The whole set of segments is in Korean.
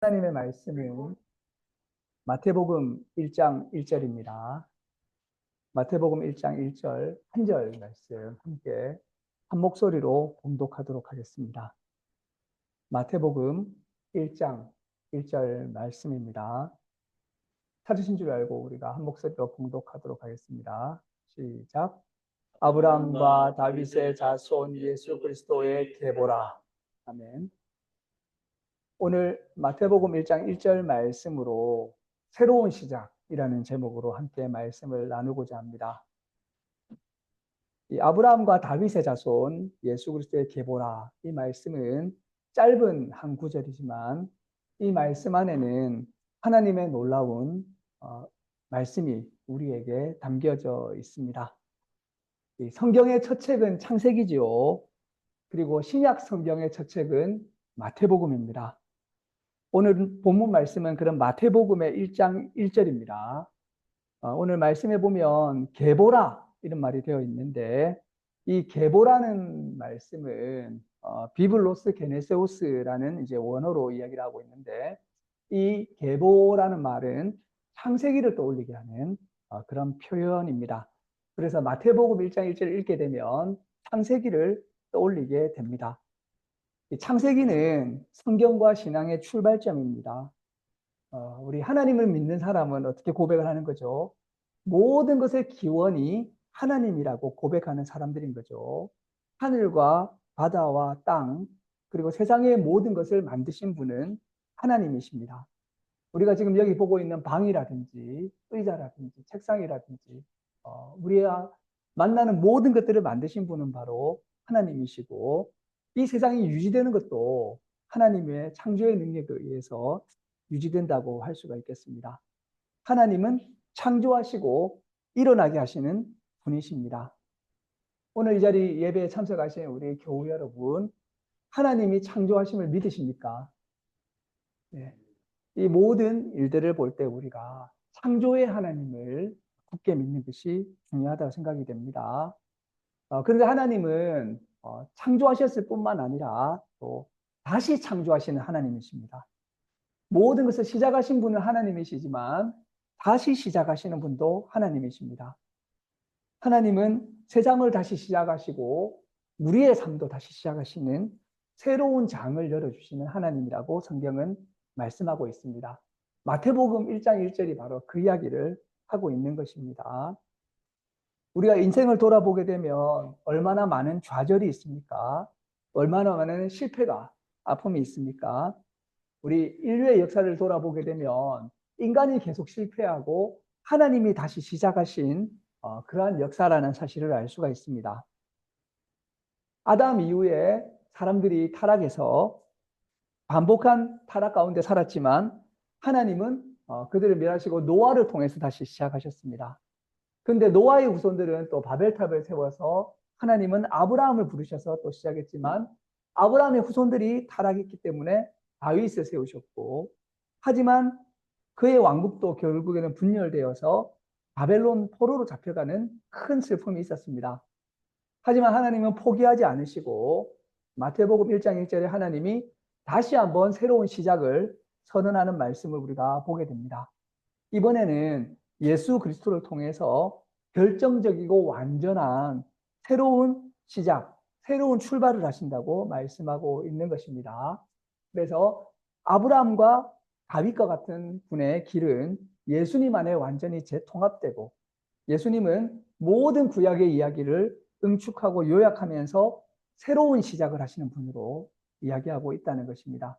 하나님의 말씀은 마태복음 1장 1절입니다. 마태복음 1장 1절 한 절 말씀 함께 한 목소리로 봉독하도록 하겠습니다. 마태복음 1장 1절 말씀입니다. 찾으신 줄 알고 우리가 한 목소리로 봉독하도록 하겠습니다. 시작. 아브라함과 다윗의 자손 예수 그리스도의 계보라. 아멘. 오늘 마태복음 1장 1절 말씀으로 새로운 시작이라는 제목으로 함께 말씀을 나누고자 합니다. 이 아브라함과 다윗의 자손 예수 그리스도의 계보라, 이 말씀은 짧은 한 구절이지만 이 말씀 안에는 하나님의 놀라운 말씀이 우리에게 담겨져 있습니다. 이 성경의 첫 책은 창세기지요. 그리고 신약 성경의 첫 책은 마태복음입니다. 오늘 본문 말씀은 그런 마태복음의 1장 1절입니다. 오늘 말씀에 보면 계보라 이런 말이 되어 있는데 이 계보라는 말씀은 비블로스 게네세우스라는 이제 원어로 이야기를 하고 있는데 이 계보라는 말은 창세기를 떠올리게 하는 그런 표현입니다. 그래서 마태복음 1장 1절을 읽게 되면 창세기를 떠올리게 됩니다. 창세기는 성경과 신앙의 출발점입니다. 우리 하나님을 믿는 사람은 어떻게 고백을 하는 거죠? 모든 것의 기원이 하나님이라고 고백하는 사람들인 거죠. 하늘과 바다와 땅, 그리고 세상의 모든 것을 만드신 분은 하나님이십니다. 우리가 지금 여기 보고 있는 방이라든지 의자라든지 책상이라든지 우리가 만나는 모든 것들을 만드신 분은 바로 하나님이시고 이 세상이 유지되는 것도 하나님의 창조의 능력에 의해서 유지된다고 할 수가 있겠습니다. 하나님은 창조하시고 일어나게 하시는 분이십니다. 오늘 이 자리 예배에 참석하신 우리 교우 여러분, 하나님이 창조하심을 믿으십니까? 네. 이 모든 일들을 볼 때 우리가 창조의 하나님을 굳게 믿는 것이 중요하다고 생각이 됩니다. 그런데 하나님은 창조하셨을 뿐만 아니라 또 다시 창조하시는 하나님이십니다. 모든 것을 시작하신 분은 하나님이시지만 다시 시작하시는 분도 하나님이십니다. 하나님은 세상을 다시 시작하시고 우리의 삶도 다시 시작하시는 새로운 장을 열어주시는 하나님이라고 성경은 말씀하고 있습니다. 마태복음 1장 1절이 바로 그 이야기를 하고 있는 것입니다. 우리가 인생을 돌아보게 되면 얼마나 많은 좌절이 있습니까? 얼마나 많은 실패가, 아픔이 있습니까? 우리 인류의 역사를 돌아보게 되면 인간이 계속 실패하고 하나님이 다시 시작하신 그러한 역사라는 사실을 알 수가 있습니다. 아담 이후에 사람들이 타락해서 반복한 타락 가운데 살았지만 하나님은 그들을 멸하시고 노아를 통해서 다시 시작하셨습니다. 그런데 노아의 후손들은 또 바벨탑을 세워서 하나님은 아브라함을 부르셔서 또 시작했지만 아브라함의 후손들이 타락했기 때문에 다윗을 세우셨고 하지만 그의 왕국도 결국에는 분열되어서 바벨론 포로로 잡혀가는 큰 슬픔이 있었습니다. 하지만 하나님은 포기하지 않으시고 마태복음 1장 1절에 하나님이 다시 한번 새로운 시작을 선언하는 말씀을 우리가 보게 됩니다. 이번에는 예수 그리스도를 통해서 결정적이고 완전한 새로운 시작, 새로운 출발을 하신다고 말씀하고 있는 것입니다. 그래서 아브라함과 다윗과 같은 분의 길은 예수님 안에 완전히 재통합되고 예수님은 모든 구약의 이야기를 응축하고 요약하면서 새로운 시작을 하시는 분으로 이야기하고 있다는 것입니다.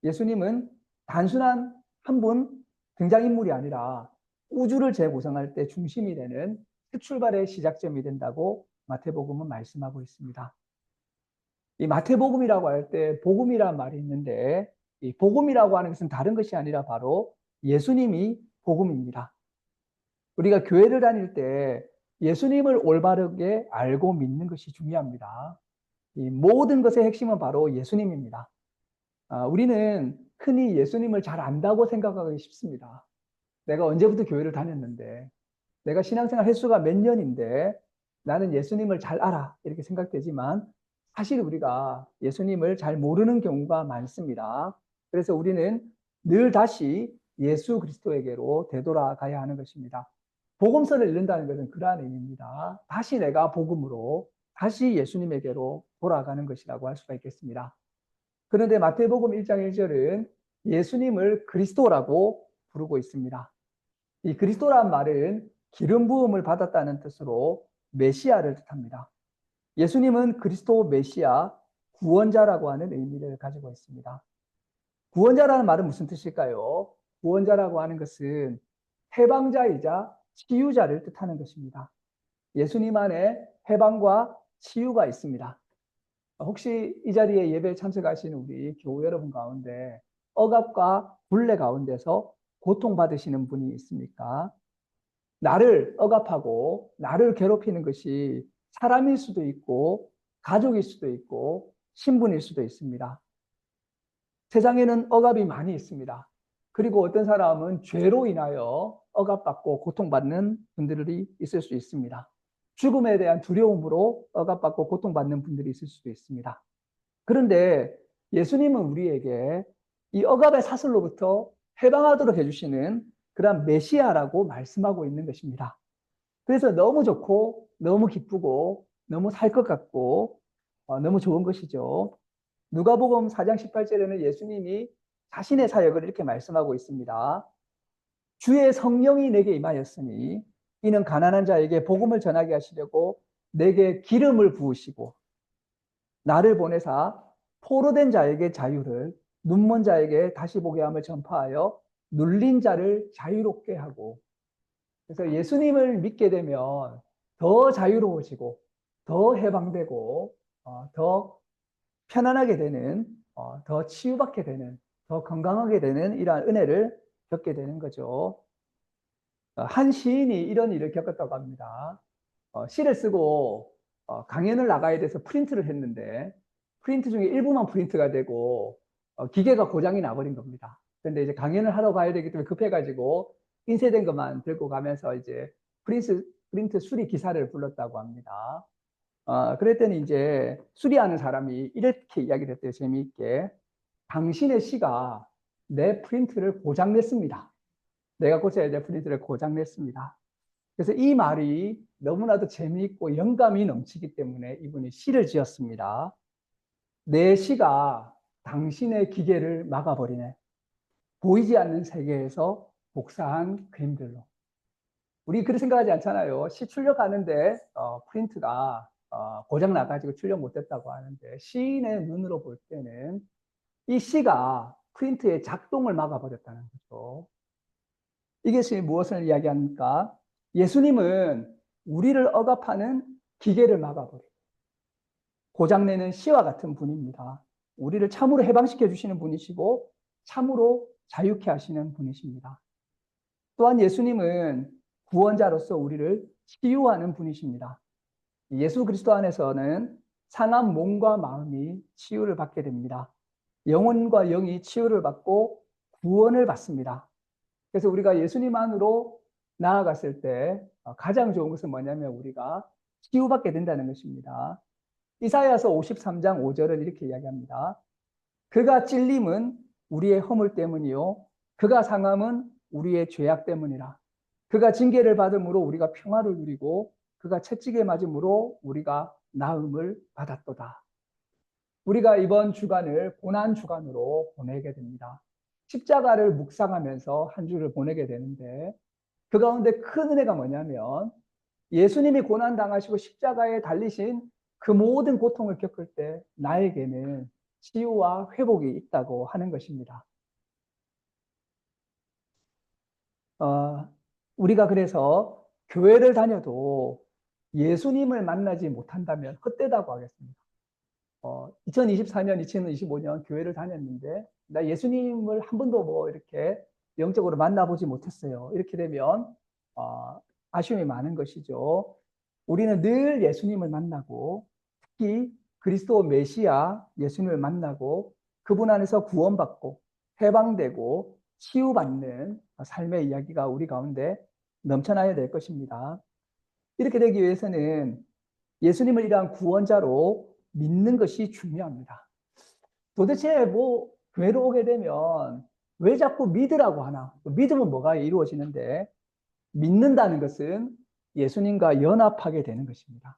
예수님은 단순한 한 분 등장인물이 아니라 우주를 재구성할 때 중심이 되는 새 출발의 시작점이 된다고 마태복음은 말씀하고 있습니다. 이 마태복음이라고 할 때 복음이란 말이 있는데 이 복음이라고 하는 것은 다른 것이 아니라 바로 예수님이 복음입니다. 우리가 교회를 다닐 때 예수님을 올바르게 알고 믿는 것이 중요합니다. 이 모든 것의 핵심은 바로 예수님입니다. 우리는 흔히 예수님을 잘 안다고 생각하기 쉽습니다. 내가 언제부터 교회를 다녔는데, 내가 신앙생활 횟수가 몇 년인데, 나는 예수님을 잘 알아. 이렇게 생각되지만, 사실 우리가 예수님을 잘 모르는 경우가 많습니다. 그래서 우리는 늘 다시 예수 그리스도에게로 되돌아가야 하는 것입니다. 복음서를 읽는다는 것은 그러한 의미입니다. 다시 내가 복음으로 다시 예수님에게로 돌아가는 것이라고 할 수가 있겠습니다. 그런데 마태복음 1장 1절은 예수님을 그리스도라고 부르고 있습니다. 이 그리스도란 말은 기름 부음을 받았다는 뜻으로 메시아를 뜻합니다. 예수님은 그리스도 메시아 구원자라고 하는 의미를 가지고 있습니다. 구원자라는 말은 무슨 뜻일까요? 구원자라고 하는 것은 해방자이자 치유자를 뜻하는 것입니다. 예수님 안에 해방과 치유가 있습니다. 혹시 이 자리에 예배에 참석하시는 우리 교우 여러분 가운데 억압과 굴레 가운데서 고통받으시는 분이 있습니까? 나를 억압하고 나를 괴롭히는 것이 사람일 수도 있고 가족일 수도 있고 신분일 수도 있습니다. 세상에는 억압이 많이 있습니다. 그리고 어떤 사람은 죄로 인하여 억압받고 고통받는 분들이 있을 수 있습니다. 죽음에 대한 두려움으로 억압받고 고통받는 분들이 있을 수도 있습니다. 그런데 예수님은 우리에게 이 억압의 사슬로부터 해방하도록 해주시는 그런 메시아라고 말씀하고 있는 것입니다. 그래서 너무 좋고 너무 기쁘고 너무 살 것 같고 너무 좋은 것이죠. 누가복음 4장 18절에는 예수님이 자신의 사역을 이렇게 말씀하고 있습니다. 주의 성령이 내게 임하였으니 이는 가난한 자에게 복음을 전하게 하시려고 내게 기름을 부으시고 나를 보내사 포로된 자에게 자유를 눈먼 자에게 다시 보게 함을 전파하여 눌린 자를 자유롭게 하고 그래서 예수님을 믿게 되면 더 자유로워지고 더 해방되고 더 편안하게 되는 더 치유받게 되는 더 건강하게 되는 이러한 은혜를 겪게 되는 거죠. 한 시인이 이런 일을 겪었다고 합니다. 시를 쓰고 강연을 나가야 돼서 프린트를 했는데 프린트 중에 일부만 프린트가 되고 기계가 고장이 나버린 겁니다. 그런데 이제 강연을 하러 가야 되기 때문에 급해가지고 인쇄된 것만 들고 가면서 이제 프린트 수리 기사를 불렀다고 합니다. 그랬더니 이제 수리하는 사람이 이렇게 이야기를 했대요. 재미있게. 당신의 시가 내 프린트를 고장냈습니다. 내가 고쳐야 될 프린트를 고장냈습니다. 그래서 이 말이 너무나도 재미있고 영감이 넘치기 때문에 이분이 시를 지었습니다. 내 시가 당신의 기계를 막아버리네. 보이지 않는 세계에서 복사한 그림들로. 우리 그렇게 생각하지 않잖아요. 시 출력하는데 프린트가 고장 나가지고 출력 못했다고 하는데 시인의 눈으로 볼 때는 이 시가 프린트의 작동을 막아버렸다는 거죠. 이것이 무엇을 이야기합니까? 예수님은 우리를 억압하는 기계를 막아버리고 고장내는 시와 같은 분입니다. 우리를 참으로 해방시켜 주시는 분이시고 참으로 자유케 하시는 분이십니다. 또한 예수님은 구원자로서 우리를 치유하는 분이십니다. 예수 그리스도 안에서는 상한 몸과 마음이 치유를 받게 됩니다. 영혼과 영이 치유를 받고 구원을 받습니다. 그래서 우리가 예수님 안으로 나아갔을 때 가장 좋은 것은 뭐냐면 우리가 치유받게 된다는 것입니다. 이사야서 53장 5절은 이렇게 이야기합니다. 그가 찔림은 우리의 허물 때문이요 그가 상함은 우리의 죄악 때문이라. 그가 징계를 받음으로 우리가 평화를 누리고 그가 채찍에 맞음으로 우리가 나음을 받았도다. 우리가 이번 주간을 고난 주간으로 보내게 됩니다. 십자가를 묵상하면서 한 주를 보내게 되는데 그 가운데 큰 은혜가 뭐냐면 예수님이 고난 당하시고 십자가에 달리신 그 모든 고통을 겪을 때 나에게는 치유와 회복이 있다고 하는 것입니다. 우리가 그래서 교회를 다녀도 예수님을 만나지 못한다면 헛되다고 하겠습니다. 2024년, 2025년 교회를 다녔는데 나 예수님을 한 번도 뭐 이렇게 영적으로 만나보지 못했어요. 이렇게 되면 아쉬움이 많은 것이죠. 우리는 늘 예수님을 만나고 특히 그리스도 메시아 예수님을 만나고 그분 안에서 구원받고 해방되고 치유받는 삶의 이야기가 우리 가운데 넘쳐나야 될 것입니다. 이렇게 되기 위해서는 예수님을 이러한 구원자로 믿는 것이 중요합니다. 도대체 뭐 교회로 오게 되면 왜 자꾸 믿으라고 하나? 믿으면 뭐가 이루어지는데 믿는다는 것은 예수님과 연합하게 되는 것입니다.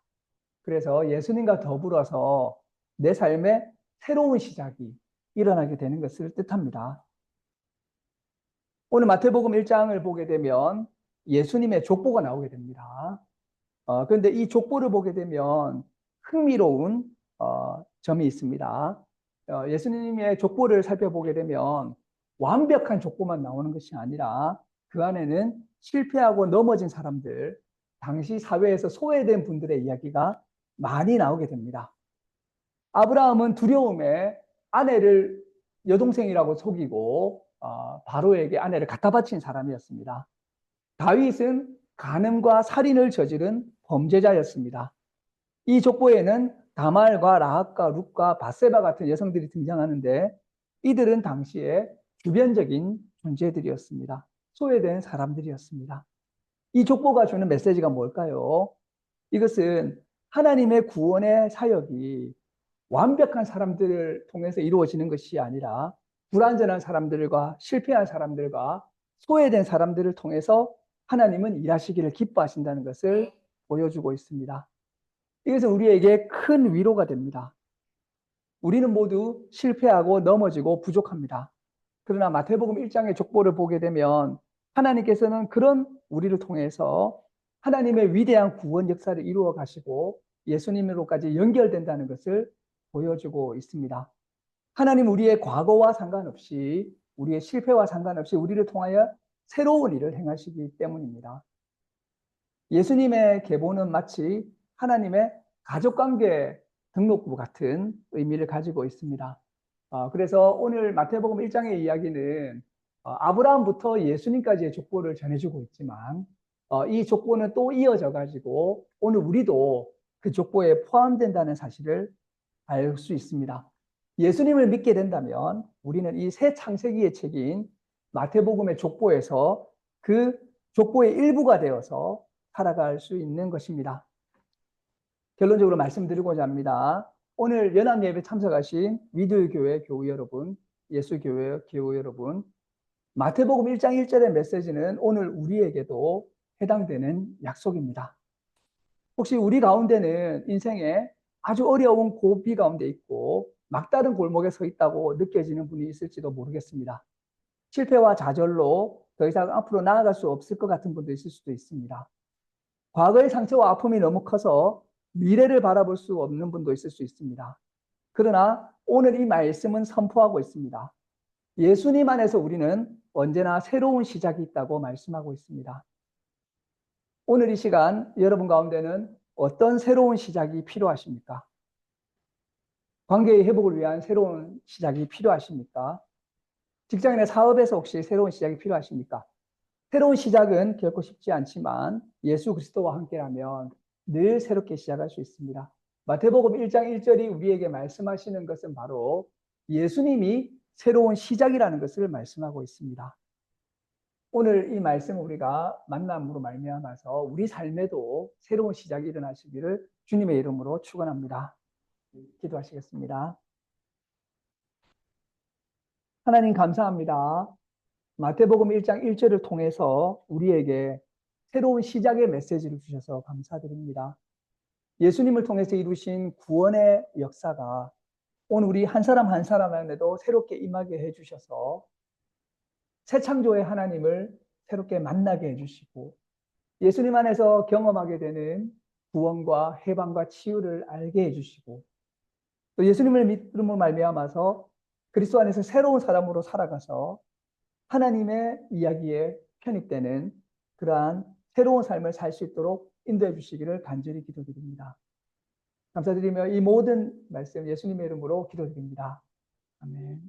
그래서 예수님과 더불어서 내 삶에 새로운 시작이 일어나게 되는 것을 뜻합니다. 오늘 마태복음 1장을 보게 되면 예수님의 족보가 나오게 됩니다. 그런데 이 족보를 보게 되면 흥미로운 점이 있습니다. 예수님의 족보를 살펴보게 되면 완벽한 족보만 나오는 것이 아니라 그 안에는 실패하고 넘어진 사람들, 당시 사회에서 소외된 분들의 이야기가 많이 나오게 됩니다. 아브라함은 두려움에 아내를 여동생이라고 속이고 바로에게 아내를 갖다 바친 사람이었습니다. 다윗은 간음과 살인을 저지른 범죄자였습니다. 이 족보에는 다말과 라합과 룻과 바세바 같은 여성들이 등장하는데 이들은 당시에 주변적인 존재들이었습니다. 소외된 사람들이었습니다. 이 족보가 주는 메시지가 뭘까요? 이것은 하나님의 구원의 사역이 완벽한 사람들을 통해서 이루어지는 것이 아니라 불완전한 사람들과 실패한 사람들과 소외된 사람들을 통해서 하나님은 일하시기를 기뻐하신다는 것을 보여주고 있습니다. 이것은 우리에게 큰 위로가 됩니다. 우리는 모두 실패하고 넘어지고 부족합니다. 그러나 마태복음 1장의 족보를 보게 되면 하나님께서는 그런 우리를 통해서 하나님의 위대한 구원 역사를 이루어 가시고 예수님으로까지 연결된다는 것을 보여주고 있습니다. 하나님 우리의 과거와 상관없이 우리의 실패와 상관없이 우리를 통하여 새로운 일을 행하시기 때문입니다. 예수님의 계보는 마치 하나님의 가족관계 등록부 같은 의미를 가지고 있습니다. 그래서 오늘 마태복음 1장의 이야기는 아브라함부터 예수님까지의 족보를 전해주고 있지만 이 족보는 또 이어져 가지고 오늘 우리도 그 족보에 포함된다는 사실을 알 수 있습니다. 예수님을 믿게 된다면 우리는 이 새 창세기의 책인 마태복음의 족보에서 그 족보의 일부가 되어서 살아갈 수 있는 것입니다. 결론적으로 말씀드리고자 합니다. 오늘 연합예배 참석하신 위들교회 교우 여러분, 예수교회 교우 여러분, 마태복음 1장 1절의 메시지는 오늘 우리에게도 해당되는 약속입니다. 혹시 우리 가운데는 인생에 아주 어려운 고비 가운데 있고 막다른 골목에 서 있다고 느껴지는 분이 있을지도 모르겠습니다. 실패와 좌절로 더 이상 앞으로 나아갈 수 없을 것 같은 분도 있을 수도 있습니다. 과거의 상처와 아픔이 너무 커서 미래를 바라볼 수 없는 분도 있을 수 있습니다. 그러나 오늘 이 말씀은 선포하고 있습니다. 예수님 안에서 우리는 언제나 새로운 시작이 있다고 말씀하고 있습니다. 오늘 이 시간 여러분 가운데는 어떤 새로운 시작이 필요하십니까? 관계의 회복을 위한 새로운 시작이 필요하십니까? 직장인의 사업에서 혹시 새로운 시작이 필요하십니까? 새로운 시작은 결코 쉽지 않지만 예수 그리스도와 함께라면 늘 새롭게 시작할 수 있습니다. 마태복음 1장 1절이 우리에게 말씀하시는 것은 바로 예수님이 새로운 시작이라는 것을 말씀하고 있습니다. 오늘 이 말씀을 우리가 만남으로 말미암아서 우리 삶에도 새로운 시작이 일어나시기를 주님의 이름으로 축원합니다. 기도하시겠습니다. 하나님 감사합니다. 마태복음 1장 1절을 통해서 우리에게 새로운 시작의 메시지를 주셔서 감사드립니다. 예수님을 통해서 이루신 구원의 역사가 오늘 우리 한 사람 한 사람 안에도 새롭게 임하게 해주셔서 새 창조의 하나님을 새롭게 만나게 해주시고 예수님 안에서 경험하게 되는 구원과 해방과 치유를 알게 해주시고 또 예수님을 믿음으로 말미암아서 그리스도 안에서 새로운 사람으로 살아가서 하나님의 이야기에 편입되는 그러한 새로운 삶을 살 수 있도록 인도해 주시기를 간절히 기도드립니다. 감사드리며 이 모든 말씀 예수님의 이름으로 기도드립니다. 아멘.